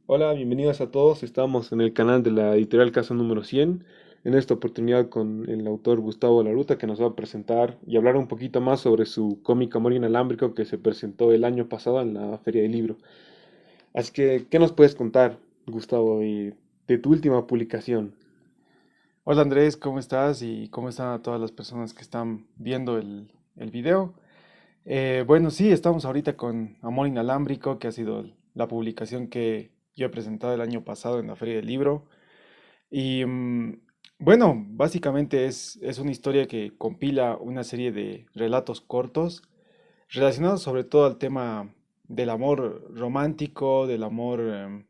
Hola, bienvenidos a todos. Estamos en el canal de la editorial Caso número 100. En esta oportunidad con el autor Gustavo Laruta, que nos va a presentar y hablar un poquito más sobre su cómic Amor Inalámbrico que se presentó el año pasado en la Feria del Libro. Así que, ¿qué nos puedes contar, Gustavo, de tu última publicación? Hola Andrés, ¿cómo estás? Y cómo están a todas las personas que están viendo el video. Bueno, sí, estamos ahorita con Amor Inalámbrico, que ha sido la publicación que yo he presentado el año pasado en la Feria del Libro. Y bueno, básicamente es una historia que compila una serie de relatos cortos relacionados sobre todo al tema del amor romántico, del amor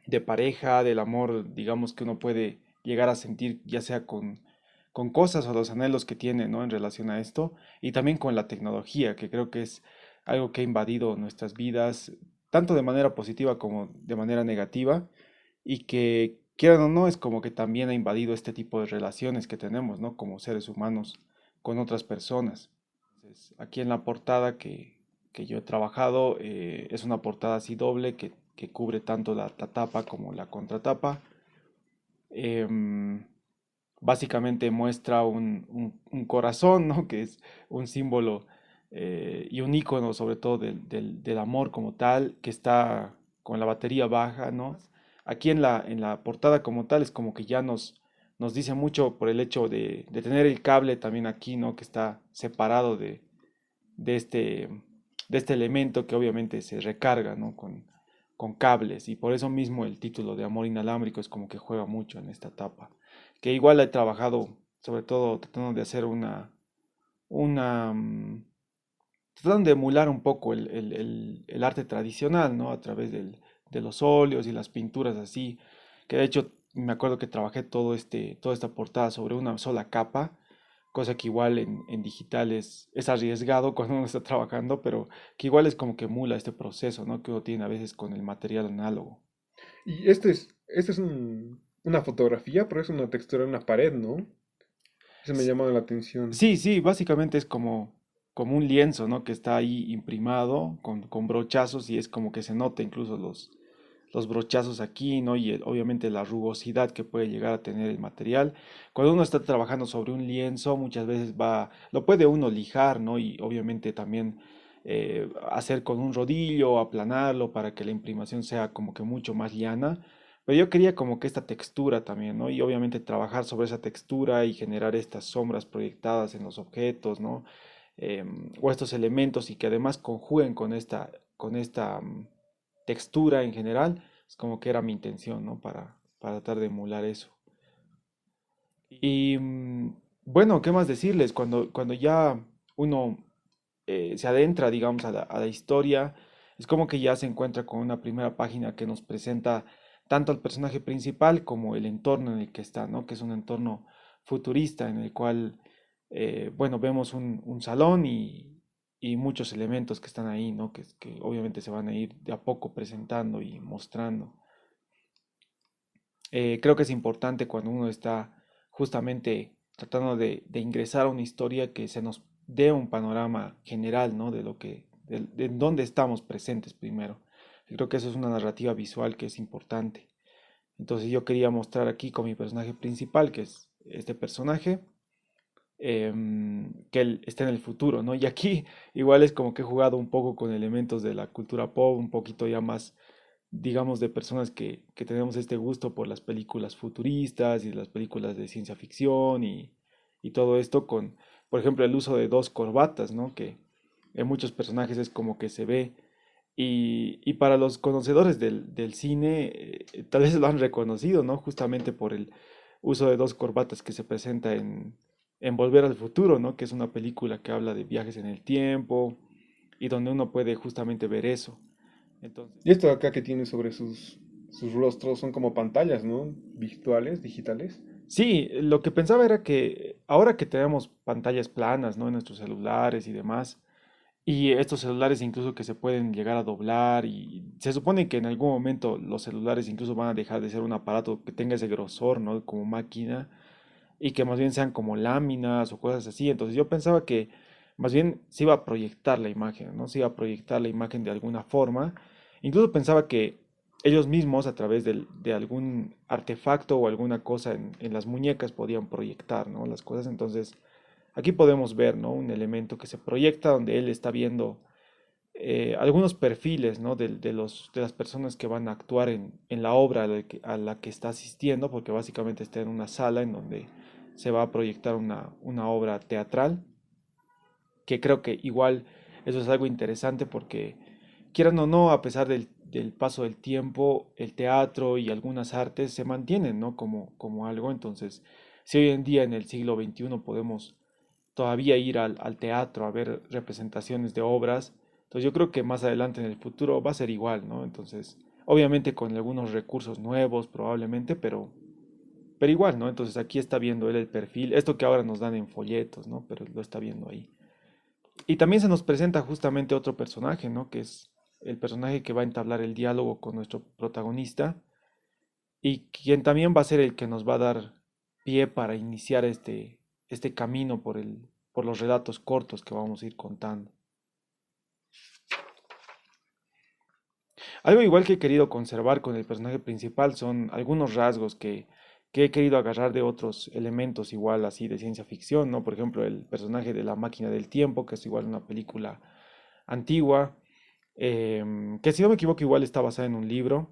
de pareja, del amor, digamos, que uno puede llegar a sentir, ya sea con cosas o los anhelos que tiene, ¿no? En relación a esto, y también con la tecnología, que creo que es algo que ha invadido nuestras vidas, tanto de manera positiva como de manera negativa, y que, quieran o no, es como que también ha invadido este tipo de relaciones que tenemos, ¿no? Como seres humanos con otras personas. Entonces, aquí en la portada que yo he trabajado, es una portada así doble que cubre tanto la tapa como la contratapa. Em, Básicamente muestra un corazón, ¿no? Que es un símbolo y un icono sobre todo del amor como tal, que está con la batería baja, ¿no? Aquí en la portada como tal es como que ya nos dice mucho por el hecho de tener el cable también aquí, ¿no? Que está separado de este, de este elemento que obviamente se recarga, ¿no? Con cables, y por eso mismo el título de Amor Inalámbrico es como que juega mucho en esta etapa, que igual he trabajado sobre todo tratando de hacer una tratando de emular un poco el arte tradicional, ¿no? A través de los óleos y las pinturas así, que de hecho me acuerdo que trabajé toda esta portada sobre una sola capa, cosa que igual en digital es arriesgado cuando uno está trabajando, pero que igual es como que emula este proceso, ¿no? Que uno tiene a veces con el material análogo. Y este es una fotografía, pero es una textura en una pared, ¿no? Eso me S- llama la atención. Sí, sí, básicamente es como un lienzo, ¿no? Que está ahí imprimado con brochazos y es como que se nota incluso los brochazos aquí, ¿no? Y obviamente la rugosidad que puede llegar a tener el material. Cuando uno está trabajando sobre un lienzo, muchas veces lo puede uno lijar, ¿no? Y obviamente también hacer con un rodillo, aplanarlo para que la imprimación sea como que mucho más llana. Pero yo quería como que esta textura también, ¿no? Y obviamente trabajar sobre esa textura y generar estas sombras proyectadas en los objetos, ¿no? O estos elementos y que además conjuguen con esta textura en general, es como que era mi intención, ¿no? Para tratar de emular eso. Y bueno, ¿qué más decirles? Cuando ya uno se adentra, digamos, a la historia, es como que ya se encuentra con una primera página que nos presenta tanto al personaje principal como el entorno en el que está, ¿no? Que es un entorno futurista en el cual, bueno, vemos un salón y muchos elementos que están ahí, ¿no? Que obviamente se van a ir de a poco presentando y mostrando. Creo que es importante cuando uno está justamente tratando de ingresar a una historia que se nos dé un panorama general, ¿no? De dónde estamos presentes primero. Y creo que eso es una narrativa visual que es importante. Entonces yo quería mostrar aquí con mi personaje principal, que es este personaje, que él está en el futuro, ¿no? Y aquí igual es como que he jugado un poco con elementos de la cultura pop, un poquito ya más, digamos, de personas que tenemos este gusto por las películas futuristas y las películas de ciencia ficción y todo esto con, por ejemplo, el uso de dos corbatas, ¿no? Que en muchos personajes es como que se ve. Y para los conocedores del cine, tal vez lo han reconocido, ¿no? Justamente por el uso de dos corbatas que se presenta en Volver al Futuro, ¿no? Que es una película que habla de viajes en el tiempo y donde uno puede justamente ver eso. Entonces, Y esto acá que tiene sobre sus rostros son como pantallas, ¿no? Virtuales, digitales. sí, lo que pensaba era que ahora que tenemos pantallas planas, ¿no? En nuestros celulares y demás, y estos celulares incluso que se pueden llegar a doblar y se supone que en algún momento los celulares incluso van a dejar de ser un aparato que tenga ese grosor, ¿no? Como máquina y que más bien sean como láminas o cosas así. Entonces yo pensaba que más bien se iba a proyectar la imagen, ¿no? Se iba a proyectar la imagen de alguna forma. Incluso pensaba que ellos mismos a través de algún artefacto o alguna cosa en las muñecas podían proyectar, ¿no? Las cosas. Entonces, aquí podemos ver, ¿no? Un elemento que se proyecta donde él está viendo algunos perfiles, ¿no? De las personas que van a actuar en la obra a la que está asistiendo, porque básicamente está en una sala en donde se va a proyectar una obra teatral, que creo que igual eso es algo interesante porque, quieran o no, a pesar del paso del tiempo, el teatro y algunas artes se mantienen, ¿no? Como algo. Entonces, si hoy en día en el siglo XXI podemos todavía ir al teatro a ver representaciones de obras, entonces yo creo que más adelante en el futuro va a ser igual, ¿no? Entonces, obviamente con algunos recursos nuevos probablemente, pero igual, ¿no? Entonces aquí está viendo él el perfil, esto que ahora nos dan en folletos, ¿no? Pero lo está viendo ahí. Y también se nos presenta justamente otro personaje, ¿no? Que es el personaje que va a entablar el diálogo con nuestro protagonista y quien también va a ser el que nos va a dar pie para iniciar este camino por los relatos cortos que vamos a ir contando. Algo igual que he querido conservar con el personaje principal son algunos rasgos que he querido agarrar de otros elementos igual así de ciencia ficción, ¿no? Por ejemplo, el personaje de La Máquina del Tiempo, que es igual una película antigua, que si no me equivoco igual está basada en un libro.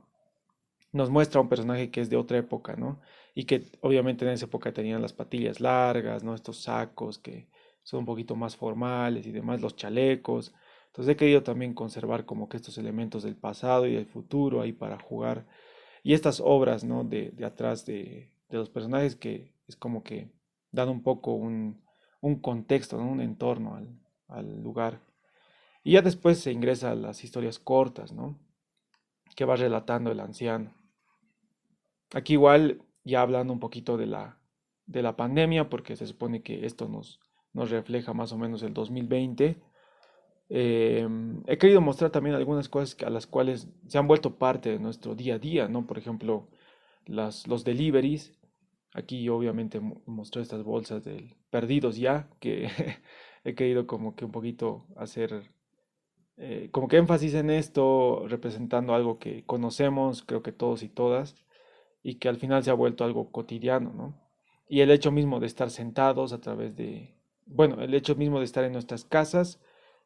Nos muestra un personaje que es de otra época, ¿no? Y que obviamente en esa época tenían las patillas largas, ¿no? Estos sacos que son un poquito más formales y demás, los chalecos. Entonces he querido también conservar como que estos elementos del pasado y del futuro ahí para jugar. Y estas obras, ¿no? De atrás de los personajes que es como que dan un poco un contexto, ¿no? Un entorno al lugar. Y ya después se ingresa a las historias cortas, ¿no? Que va relatando el anciano. Aquí igual, ya hablando un poquito de la pandemia, porque se supone que esto nos refleja más o menos el 2020, he querido mostrar también algunas cosas a las cuales se han vuelto parte de nuestro día a día, ¿no? Por ejemplo, los deliveries. Aquí yo obviamente mostré estas bolsas del perdidos ya, que he querido como que un poquito hacer como que énfasis en esto, representando algo que conocemos, creo que todos y todas, y que al final se ha vuelto algo cotidiano, ¿no? Y el hecho mismo de estar sentados a través bueno, el hecho mismo de estar en nuestras casas,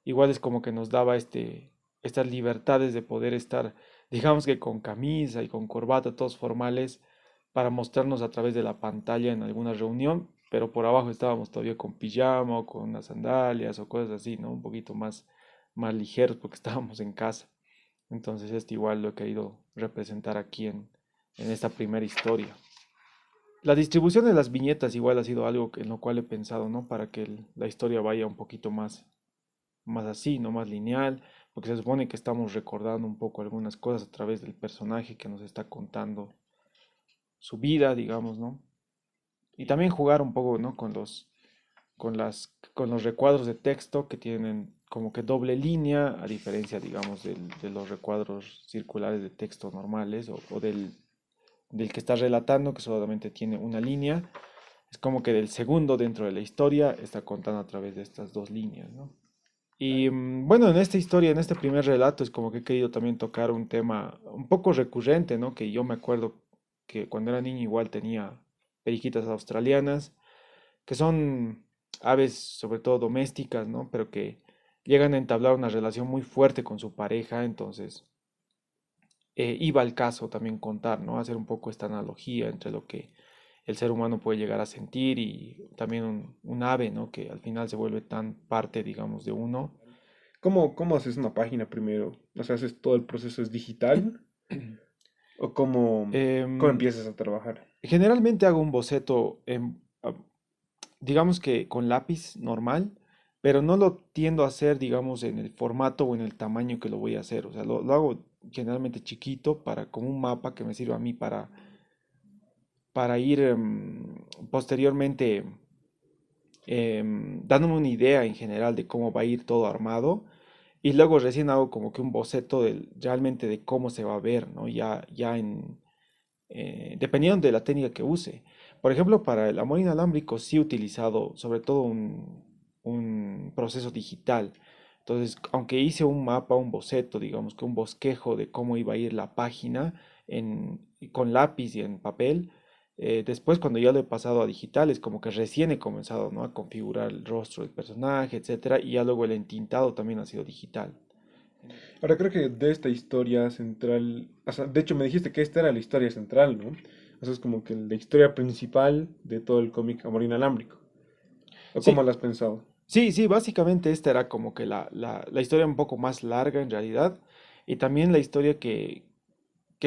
igual es como que nos daba estas libertades de poder estar, digamos que con camisa y con corbata, todos formales, para mostrarnos a través de la pantalla en alguna reunión, pero por abajo estábamos todavía con pijama o con unas sandalias o cosas así, ¿no? Un poquito más ligeros porque estábamos en casa. Entonces, este igual lo he querido representar aquí en esta primera historia. La distribución de las viñetas igual ha sido algo en lo cual he pensado, ¿no? Para que la historia vaya un poquito más así, ¿no? Más lineal, porque se supone que estamos recordando un poco algunas cosas a través del personaje que nos está contando su vida, digamos, ¿no? Y también jugar un poco, ¿no? Con los recuadros de texto que tienen como que doble línea, a diferencia, digamos, de los recuadros circulares de texto normales o del que está relatando, que solamente tiene una línea. Es como que del segundo dentro de la historia está contando a través de estas dos líneas, ¿no? Y bueno, en esta historia, en este primer relato, es como que he querido también tocar un tema un poco recurrente, ¿no? Que yo me acuerdo que cuando era niño igual tenía periquitas australianas, que son aves sobre todo domésticas, ¿no? Pero que llegan a entablar una relación muy fuerte con su pareja, entonces iba al caso también contar, ¿no? Hacer un poco esta analogía entre lo que el ser humano puede llegar a sentir y también un ave, ¿no? Que al final se vuelve tan parte, digamos, de uno. ¿Cómo haces una página primero? O sea, ¿haces todo el proceso es digital? ¿O cómo Em, empiezas a trabajar? Generalmente hago un boceto, digamos que con lápiz normal, pero no lo tiendo a hacer, digamos, en el formato o en el tamaño que lo voy a hacer. O sea, lo hago generalmente chiquito para como un mapa que me sirva a mí para ir posteriormente dándome una idea en general de cómo va a ir todo armado. Y luego recién hago como que un boceto realmente de cómo se va a ver, ¿no? Dependiendo de la técnica que use. Por ejemplo, para el amor inalámbrico sí he utilizado sobre todo un proceso digital. Entonces, aunque hice un mapa, un boceto, digamos que un bosquejo de cómo iba a ir la página con lápiz y en papel, después cuando ya lo he pasado a digital es como que recién he comenzado, ¿no? A configurar el rostro del personaje, etcétera, y ya luego el entintado también ha sido digital. Ahora creo que de esta historia central, o sea, de hecho me dijiste que esta era la historia central, ¿no? Eso es como que la historia principal de todo el cómic Amor Inalámbrico. ¿O cómo Sí, lo has pensado? sí, sí, básicamente esta era como que la historia un poco más larga en realidad, y también la historia que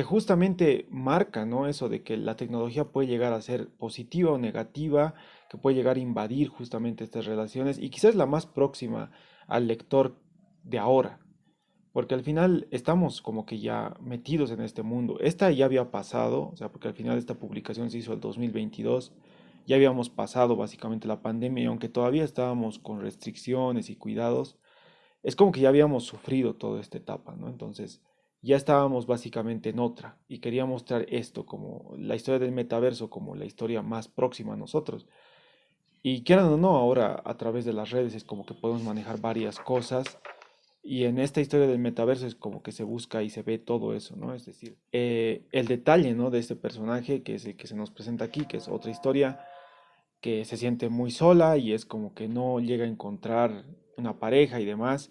justamente marca, ¿no? Eso de que la tecnología puede llegar a ser positiva o negativa, que puede llegar a invadir justamente estas relaciones, y quizás la más próxima al lector de ahora, porque al final estamos como que ya metidos en este mundo. Esta ya había pasado, o sea, porque al final esta publicación se hizo el 2022, ya habíamos pasado básicamente la pandemia, y aunque todavía estábamos con restricciones y cuidados, es como que ya habíamos sufrido toda esta etapa, ¿no? Entonces, ya estábamos básicamente en otra y quería mostrar esto como la historia del metaverso, como la historia más próxima a nosotros. Y quieran o no, ahora a través de las redes es como que podemos manejar varias cosas y en esta historia del metaverso es como que se busca y se ve todo eso, ¿no? Es decir, el detalle, ¿no? De este personaje que es el que se nos presenta aquí, que es otra historia, que se siente muy sola y es como que no llega a encontrar una pareja y demás.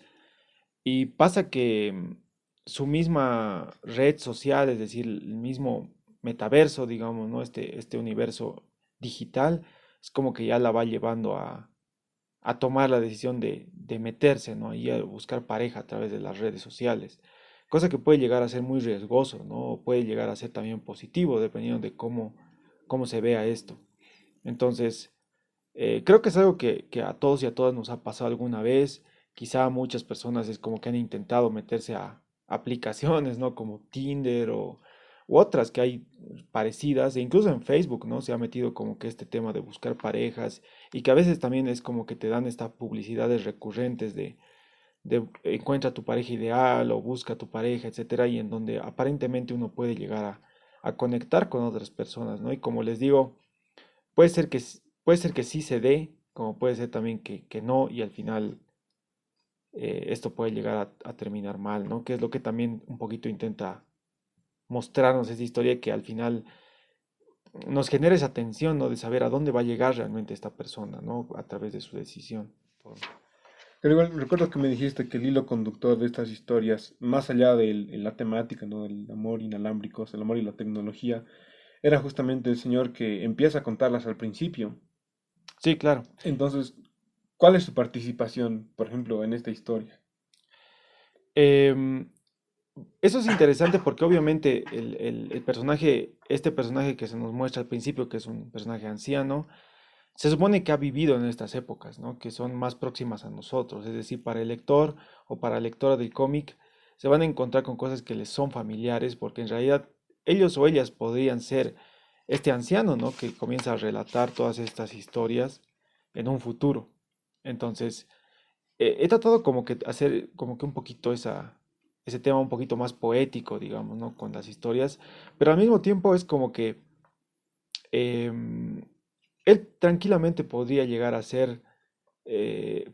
Y pasa que su misma red social, es decir, el mismo metaverso, digamos, ¿no? Este universo digital, es como que ya la va llevando a tomar la decisión de meterse, ¿no? Y a buscar pareja a través de las redes sociales. Cosa que puede llegar a ser muy riesgoso, ¿no? O puede llegar a ser también positivo, dependiendo de cómo se vea esto. Entonces, creo que es algo que a todos y a todas nos ha pasado alguna vez. Quizá a muchas personas es como que han intentado meterse a aplicaciones, ¿no? Como Tinder u otras que hay parecidas, e incluso en Facebook, ¿no? Se ha metido como que este tema de buscar parejas y que a veces también es como que te dan estas publicidades recurrentes de encuentra tu pareja ideal o busca tu pareja, etcétera, y en donde aparentemente uno puede llegar a conectar con otras personas, ¿no? Y como les digo, puede ser que sí se dé, como puede ser también que no, y al final esto puede llegar a terminar mal, ¿no? Que es lo que también un poquito intenta mostrarnos esa historia que al final nos genera esa tensión, ¿no? De saber a dónde va a llegar realmente esta persona, ¿no? A través de su decisión. Pero igual recuerdo que me dijiste que el hilo conductor de estas historias, más allá de la temática, ¿no? Del amor inalámbrico, o sea, el amor y la tecnología, era justamente el señor que empieza a contarlas al principio. Sí, claro. Entonces, ¿cuál es su participación, por ejemplo, en esta historia? Em, Eso es interesante porque obviamente el personaje, este personaje que se nos muestra al principio, que es un personaje anciano, se supone que ha vivido en estas épocas, ¿no? Que son más próximas a nosotros, es decir, para el lector o para la lectora del cómic, se van a encontrar con cosas que les son familiares, porque en realidad ellos o ellas podrían ser este anciano, ¿no? Que comienza a relatar todas estas historias en un futuro. Entonces, he tratado como que hacer como que un poquito ese tema un poquito más poético, digamos, ¿no? Con las historias, pero al mismo tiempo es como que em, él tranquilamente podría llegar a ser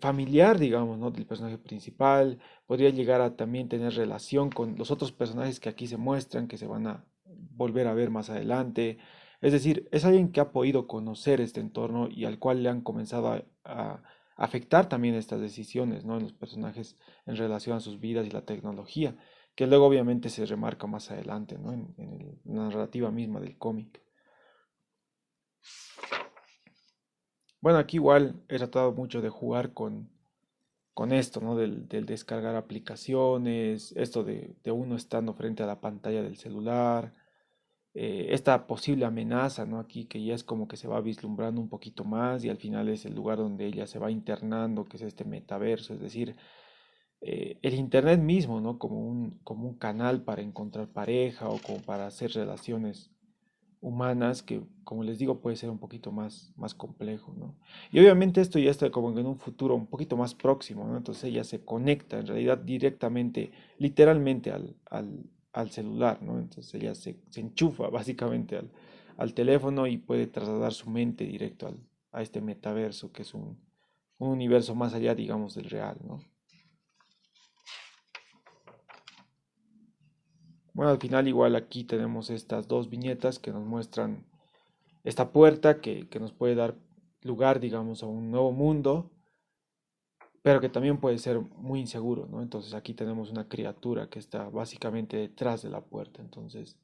familiar, digamos, ¿no? Del personaje principal, podría llegar a también tener relación con los otros personajes que aquí se muestran, que se van a volver a ver más adelante. Es decir, es alguien que ha podido conocer este entorno y al cual le han comenzado a afectar también estas decisiones, ¿no? En los personajes en relación a sus vidas y la tecnología, que luego obviamente se remarca más adelante, ¿no? En la narrativa misma del cómic. Bueno, aquí igual he tratado mucho de jugar con esto, ¿no? Del descargar aplicaciones, esto de uno estando frente a la pantalla del celular, esta posible amenaza, ¿no? Aquí que ya es como que se va vislumbrando un poquito más y al final es el lugar donde ella se va internando, que es este metaverso, es decir, el internet mismo, ¿no? Como un canal para encontrar pareja o como para hacer relaciones humanas que, como les digo, puede ser un poquito más complejo, ¿no? Y obviamente esto ya está como en un futuro un poquito más próximo, ¿no? Entonces ella se conecta en realidad directamente, literalmente al celular, ¿no? Entonces ella se enchufa básicamente al teléfono y puede trasladar su mente directo a este metaverso, que es un universo más allá, digamos, del real, ¿no? Bueno, al final igual aquí tenemos estas dos viñetas que nos muestran esta puerta que nos puede dar lugar, digamos, a un nuevo mundo, pero que también puede ser muy inseguro, ¿no? Entonces aquí tenemos una criatura que está básicamente detrás de la puerta. Entonces,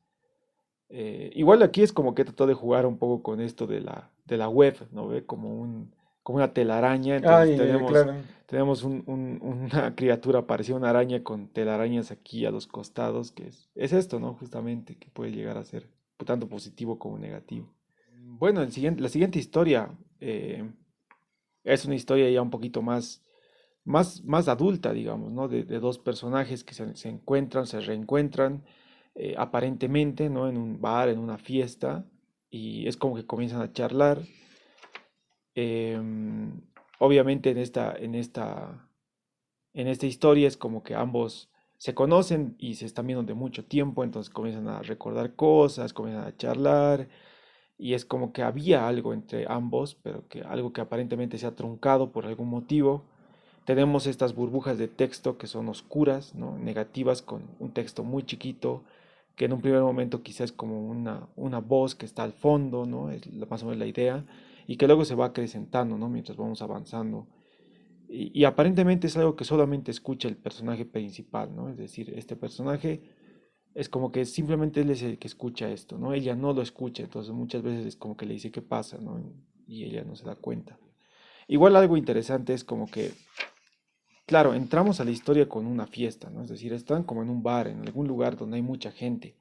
igual aquí es como que trató de jugar un poco con esto de la web, ¿no? ¿Ve? Como una telaraña. Ah, Entonces claro. tenemos una criatura parecida a una araña con telarañas aquí a los costados, que es esto, ¿no? Justamente, que puede llegar a ser tanto positivo como negativo. Bueno, la siguiente historia es una historia ya un poquito más adulta, digamos, ¿no? De dos personajes que se encuentran, se reencuentran, aparentemente, ¿no? En un bar, en una fiesta, y es como que comienzan a charlar. Em, Obviamente en esta historia es como que ambos se conocen y se están viendo de mucho tiempo, entonces comienzan a recordar cosas, comienzan a charlar, y es como que había algo entre ambos, pero que algo que aparentemente se ha truncado por algún motivo. Tenemos estas burbujas de texto que son oscuras, ¿no? Negativas, con un texto muy chiquito, que en un primer momento quizás es como una voz que está al fondo, ¿no? Es más o menos la idea, y que luego se va acrecentando, ¿no? Mientras vamos avanzando. Y aparentemente es algo que solamente escucha el personaje principal, ¿no? Es decir, este personaje es como que simplemente él es el que escucha esto, ¿no? Ella no lo escucha, entonces muchas veces es como que le dice qué pasa, ¿no? Y ella no se da cuenta. Igual algo interesante es como que, claro, entramos a la historia con una fiesta, ¿no? Es decir, están como en un bar, en algún lugar donde hay mucha gente,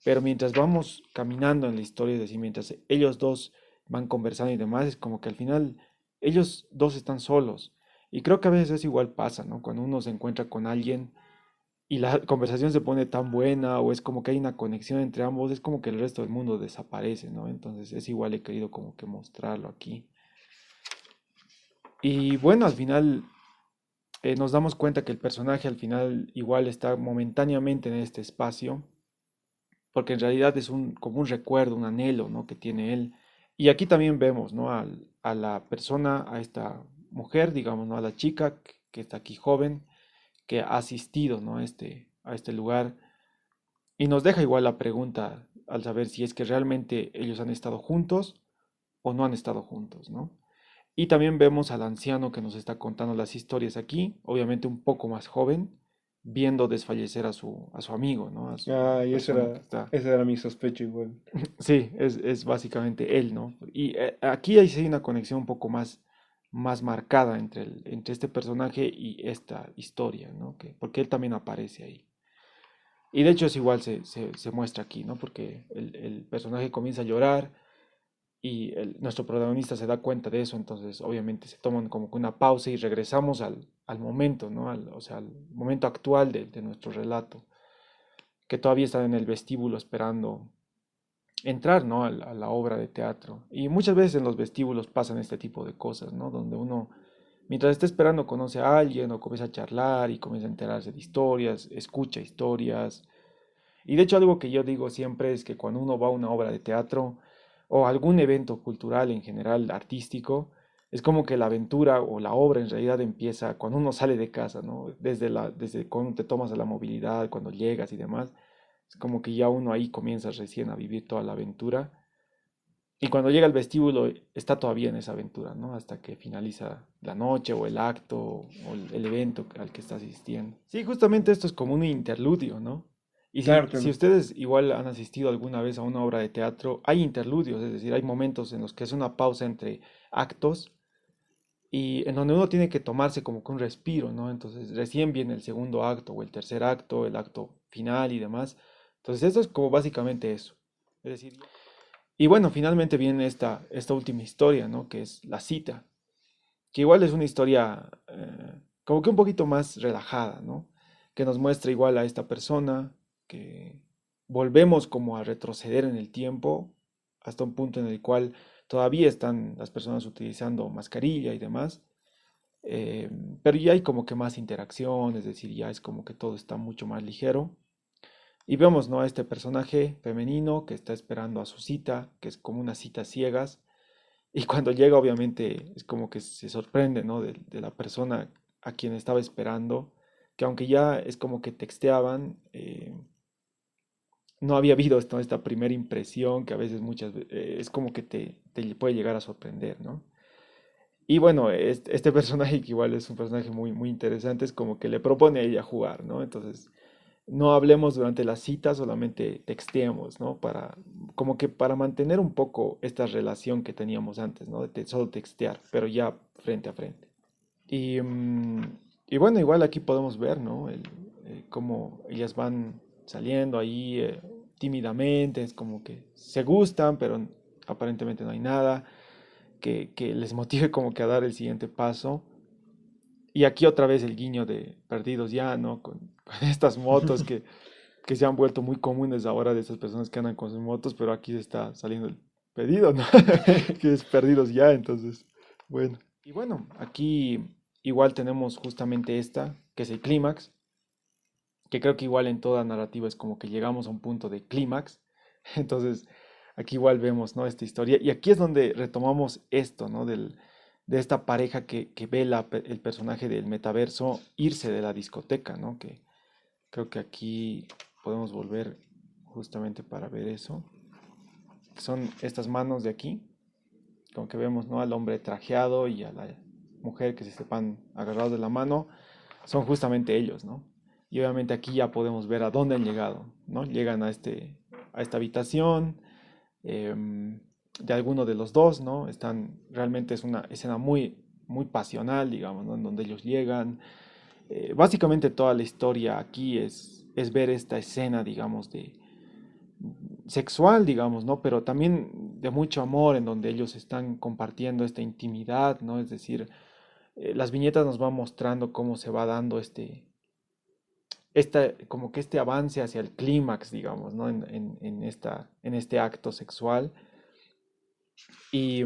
pero mientras vamos caminando en la historia, es decir, mientras ellos dos van conversando y demás, es como que al final ellos dos están solos. Y creo que a veces eso igual pasa, ¿no? Cuando uno se encuentra con alguien y la conversación se pone tan buena o es como que hay una conexión entre ambos, es como que el resto del mundo desaparece, ¿no? Entonces es igual he querido como que mostrarlo aquí. Y bueno, al final nos damos cuenta que el personaje al final igual está momentáneamente en este espacio, porque en realidad es como un recuerdo, un anhelo, ¿no? Que tiene él. Y aquí también vemos, ¿no? A la persona, a esta mujer, digamos, ¿no? A la chica que está aquí joven, que ha asistido, ¿no? A este lugar. Y nos deja igual la pregunta al saber si es que realmente ellos han estado juntos o no han estado juntos, ¿no? Y también vemos al anciano que nos está contando las historias aquí, obviamente un poco más joven, viendo desfallecer a su amigo, ¿no? A Ah, la y persona que está. ese era mi sospecho igual. Sí, es básicamente él, ¿no? Y aquí hay sí una conexión un poco más marcada entre este personaje y esta historia, ¿no? Porque él también aparece ahí. Y de hecho es igual se muestra aquí, ¿no? Porque el personaje comienza a llorar y nuestro protagonista se da cuenta de eso, entonces obviamente se toman como que una pausa y regresamos al momento, ¿no? O sea, al momento actual de nuestro relato, que todavía están en el vestíbulo esperando entrar, ¿no? A la obra de teatro. Y muchas veces en los vestíbulos pasan este tipo de cosas, ¿no? Donde uno, mientras está esperando, conoce a alguien o comienza a charlar y comienza a enterarse de historias, escucha historias. Y de hecho algo que yo digo siempre es que cuando uno va a una obra de teatro o algún evento cultural en general, artístico, es como que la aventura o la obra en realidad empieza cuando uno sale de casa, ¿no? Desde cuando te tomas a la movilidad, cuando llegas y demás. Es como que ya uno ahí comienza recién a vivir toda la aventura. Y cuando llega al vestíbulo está todavía en esa aventura, ¿no? Hasta que finaliza la noche o el acto o el evento al que está asistiendo. Sí, justamente esto es como un interludio, ¿no? Y Claro, si claro. ustedes igual han asistido alguna vez a una obra de teatro, hay interludios, es decir, hay momentos en los que es una pausa entre actos y en donde uno tiene que tomarse como que un respiro, ¿no? Entonces recién viene el segundo acto o el tercer acto, el acto final y demás. Entonces esto es como básicamente eso. Es decir, y bueno, finalmente viene esta última historia, ¿no? Que es la cita, que igual es una historia como que un poquito más relajada, ¿no? Que nos muestra igual a esta persona, que volvemos como a retroceder en el tiempo hasta un punto en el cual todavía están las personas utilizando mascarilla y demás, eh, pero ya hay como que más interacción, es decir, ya es como que todo está mucho más ligero. Y vemos, ¿no? A este personaje femenino que está esperando a su cita, que es como una cita a ciegas. Y cuando llega, obviamente, es como que se sorprende, ¿no? De la persona a quien estaba esperando, que aunque ya es como que texteaban, no había habido esta primera impresión que a veces es como que te puede llegar a sorprender, ¿no? Y bueno, este personaje que igual es un personaje muy interesante, es como que le propone a ella jugar, ¿no? Entonces, no hablemos durante la cita, solamente texteemos, ¿no? Como que para mantener un poco esta relación que teníamos antes, ¿no? Solo textear, pero ya frente a frente. Y, y bueno, igual aquí podemos ver, ¿no? Cómo ellas van saliendo ahí tímidamente, es como que se gustan, pero aparentemente no hay nada que les motive como que a dar el siguiente paso. Y aquí otra vez el guiño de Perdidos ya, ¿no? Con estas motos que se han vuelto muy comunes ahora de esas personas que andan con sus motos, pero aquí está saliendo el pedido, ¿no? Que es Perdidos ya, entonces, bueno. Y bueno, aquí igual tenemos justamente esta, que es el clímax, que creo que igual en toda narrativa es como que llegamos a un punto de clímax. Entonces, aquí igual vemos, ¿no? Esta historia. Y aquí es donde retomamos esto, ¿no? De esta pareja que ve el personaje del metaverso irse de la discoteca, ¿no? Que creo que aquí podemos volver justamente para ver eso. Que son estas manos de aquí, como que vemos, ¿no? Al hombre trajeado y a la mujer que se sepan agarrados de la mano, son justamente ellos, ¿no? Y obviamente aquí ya podemos ver a dónde han llegado, ¿no? Llegan a esta habitación de alguno de los dos, ¿no? Realmente es una escena muy pasional, digamos, ¿no? En donde ellos llegan. Básicamente toda la historia aquí es ver esta escena, digamos, de sexual, digamos, ¿no? Pero también de mucho amor, en donde ellos están compartiendo esta intimidad, ¿no? Es decir, las viñetas nos van mostrando cómo se va dando como que este avance hacia el clímax, digamos, ¿no? En este acto sexual. Y,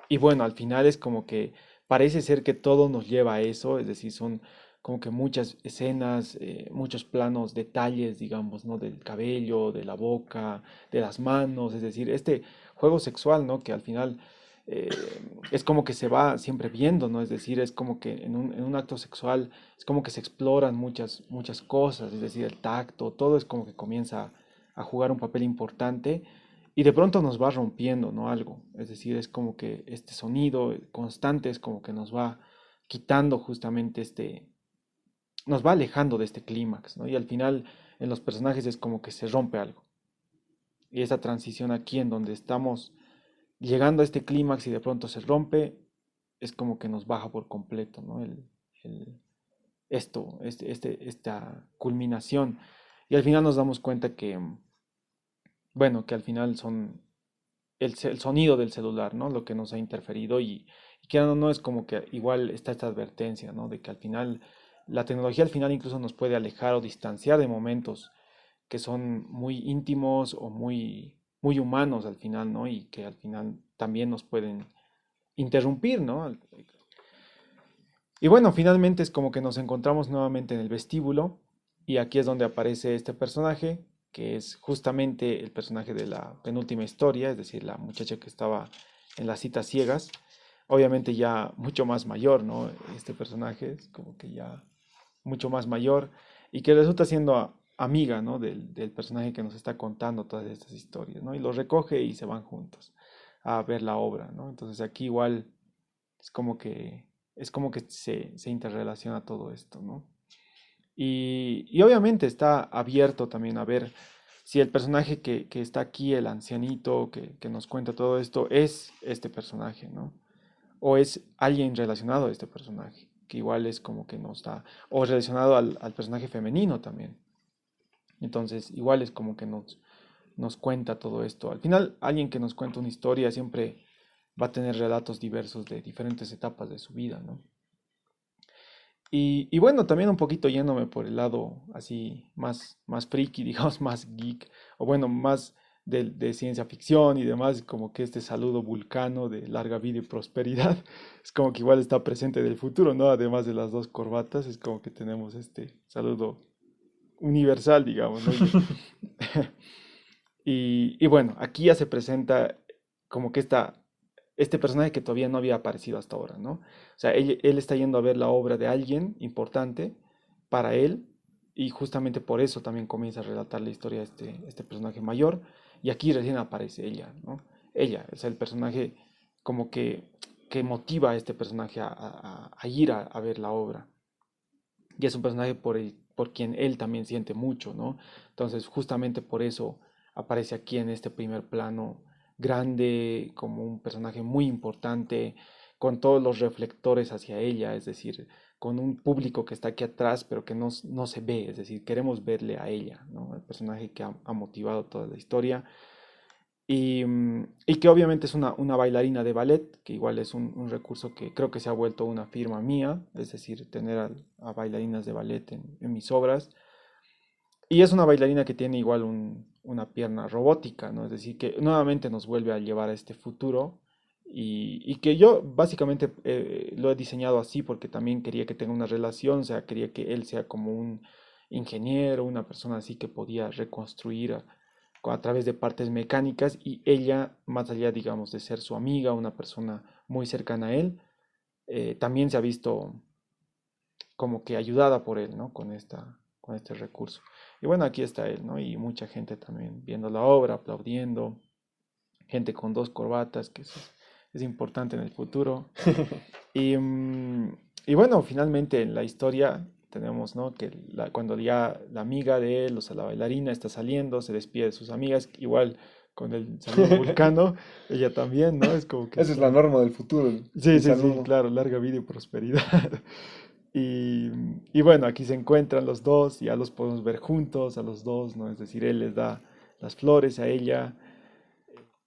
y bueno, al final es como que parece ser que todo nos lleva a eso, es decir, son como que muchas escenas, muchos planos, detalles, digamos, ¿no? Del cabello, de la boca, de las manos, es decir, este juego sexual, ¿no? Que al final eh, es como que se va siempre viendo, ¿no? Es decir, es como que en un acto sexual es como que se exploran muchas cosas, es decir, el tacto, todo es como que comienza a jugar un papel importante y de pronto nos va rompiendo, ¿no? Algo. Es decir, es como que este sonido constante es como que nos va quitando justamente nos va alejando de este clímax, ¿no? Y al final en los personajes es como que se rompe algo. Y esa transición aquí en donde estamos llegando a este clímax y de pronto se rompe, es como que nos baja por completo, ¿no? El- esta culminación. Y al final nos damos cuenta que, bueno, que al final son el sonido del celular, ¿no? Lo que nos ha interferido y que no es como que igual está esta advertencia, ¿no? De que al final, la tecnología al final incluso nos puede alejar o distanciar de momentos que son muy íntimos o muy humanos al final, ¿no? Y que al final también nos pueden interrumpir, ¿no? Y bueno, finalmente es como que nos encontramos nuevamente en el vestíbulo y aquí es donde aparece este personaje, que es justamente el personaje de la penúltima historia, es decir, la muchacha que estaba en las citas ciegas, obviamente ya mucho más mayor, ¿no? Este personaje es como que ya mucho más mayor y que resulta siendo amiga, ¿no? Del personaje que nos está contando todas estas historias, ¿no? Y los recoge y se van juntos a ver la obra, ¿no? Entonces aquí igual es como que, es como que se interrelaciona todo esto, ¿no? Y obviamente está abierto también a ver si el personaje que está aquí, el ancianito que nos cuenta todo esto, es este personaje, ¿no? O es alguien relacionado a este personaje, que igual es como que nos da, o relacionado al personaje femenino también. Entonces, igual es como que nos cuenta todo esto. Al final, alguien que nos cuenta una historia siempre va a tener relatos diversos de diferentes etapas de su vida, ¿no? Y bueno, también un poquito yéndome por el lado así más friki, digamos, más geek, o bueno, más de ciencia ficción y demás, como que este saludo vulcano de larga vida y prosperidad, es como que igual está presente del futuro, ¿no? Además de las dos corbatas, es como que tenemos este saludo universal, digamos, ¿no? Y bueno, aquí ya se presenta como que este personaje que todavía no había aparecido hasta ahora, ¿no? O sea, él está yendo a ver la obra de alguien importante para él y justamente por eso también comienza a relatar la historia de este personaje mayor, y aquí recién aparece ella, ¿no? Ella es el personaje como que motiva a este personaje a ir a ver la obra. Y es un personaje por quien él también siente mucho, ¿no? Entonces, justamente por eso aparece aquí en este primer plano grande, como un personaje muy importante, con todos los reflectores hacia ella, es decir, con un público que está aquí atrás, pero que no se ve, es decir, queremos verle a ella, ¿no? El personaje que ha motivado toda la historia y que obviamente es una bailarina de ballet, que igual es un recurso que creo que se ha vuelto una firma mía, es decir, tener a bailarinas de ballet en mis obras. Y es una bailarina que tiene igual una pierna robótica, ¿no? Es decir, que nuevamente nos vuelve a llevar a este futuro y que yo básicamente lo he diseñado así porque también quería que tenga una relación, o sea, quería que él sea como un ingeniero, una persona así que podía reconstruir a través de partes mecánicas y ella, más allá, digamos, de ser su amiga, una persona muy cercana a él, también se ha visto como que ayudada por él, ¿no? Con este recurso. Y bueno, aquí está él, ¿no? Y mucha gente también viendo la obra, aplaudiendo, gente con dos corbatas, que es importante en el futuro. Y, y bueno, finalmente en la historia tenemos, ¿no? Que cuando ya la amiga de él, o sea, la bailarina está saliendo, se despide de sus amigas, igual con el saludo vulcano, ella también, ¿no? Es como que Esa es la está... norma del futuro, Sí, el sí, sí, saludo. claro, larga vida y prosperidad. Y, y bueno, aquí se encuentran los dos, ya los podemos ver juntos a los dos, ¿no? Es decir, él les da las flores a ella.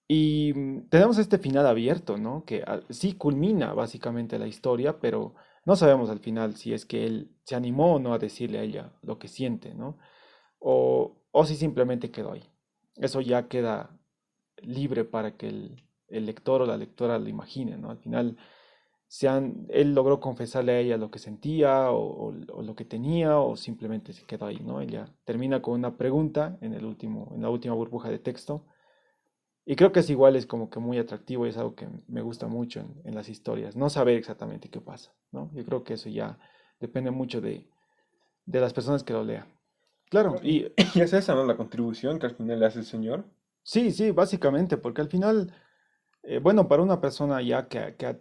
Y tenemos este final abierto, ¿no? Que sí culmina básicamente la historia, pero no sabemos al final si es que él se animó o no a decirle a ella lo que siente, ¿no? O si simplemente quedó ahí. Eso ya queda libre para que el lector o la lectora lo imagine, ¿no? Al final él logró confesarle a ella lo que sentía o lo que tenía o simplemente se quedó ahí, ¿no? Ella termina con una pregunta en la última burbuja de texto y creo que es igual, es como que muy atractivo y es algo que me gusta mucho en las historias, no saber exactamente qué pasa, ¿no? Yo creo que eso ya depende mucho de las personas que lo lean. Claro, Claro, y y es esa, ¿no? La contribución que al final le hace el señor. sí, sí, básicamente, porque al final bueno, para una persona ya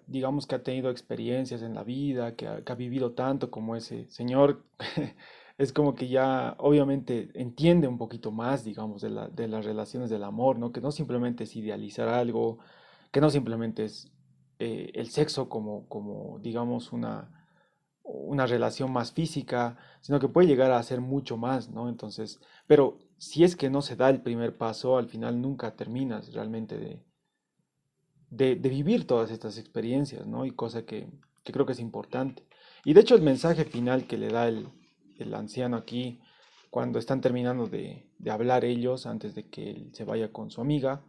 digamos que ha tenido experiencias en la vida, que ha vivido tanto como ese señor, es como que ya obviamente entiende un poquito más, digamos, de las relaciones del amor, ¿no? Que no simplemente es idealizar algo, que no simplemente es el sexo como, digamos, una relación más física, sino que puede llegar a ser mucho más, ¿no? Entonces, pero si es que no se da el primer paso, al final nunca terminas realmente de vivir todas estas experiencias, ¿no? Y cosa que creo que es importante. Y de hecho el mensaje final que le da el anciano aquí, cuando están terminando de hablar ellos, antes de que él se vaya con su amiga,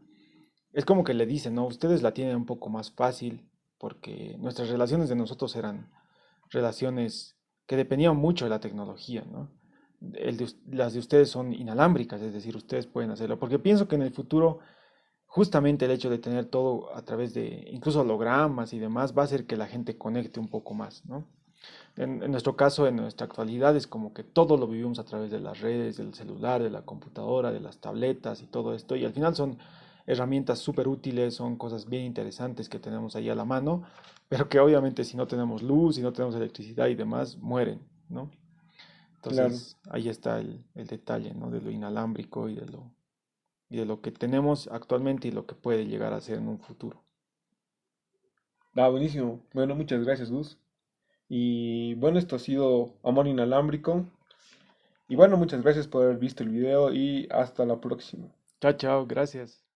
es como que le dicen, ¿no? Ustedes la tienen un poco más fácil, porque nuestras relaciones de nosotros eran relaciones que dependían mucho de la tecnología, ¿no? Las de ustedes son inalámbricas, es decir, ustedes pueden hacerlo, porque pienso que en el futuro justamente el hecho de tener todo a través de incluso hologramas y demás va a hacer que la gente conecte un poco más, ¿no? En nuestro caso, en nuestra actualidad, es como que todo lo vivimos a través de las redes, del celular, de la computadora, de las tabletas y todo esto. Y al final son herramientas súper útiles, son cosas bien interesantes que tenemos ahí a la mano, pero que obviamente si no tenemos luz, si no tenemos electricidad y demás, mueren, ¿no? Claro. Entonces ahí está el detalle, ¿no? De lo inalámbrico y de lo que tenemos actualmente y lo que puede llegar a ser en un futuro. Ah, buenísimo. Bueno, muchas gracias, Gus. Y bueno, esto ha sido Amor Inalámbrico. Y bueno, muchas gracias por haber visto el video y hasta la próxima. Chao, chao, gracias.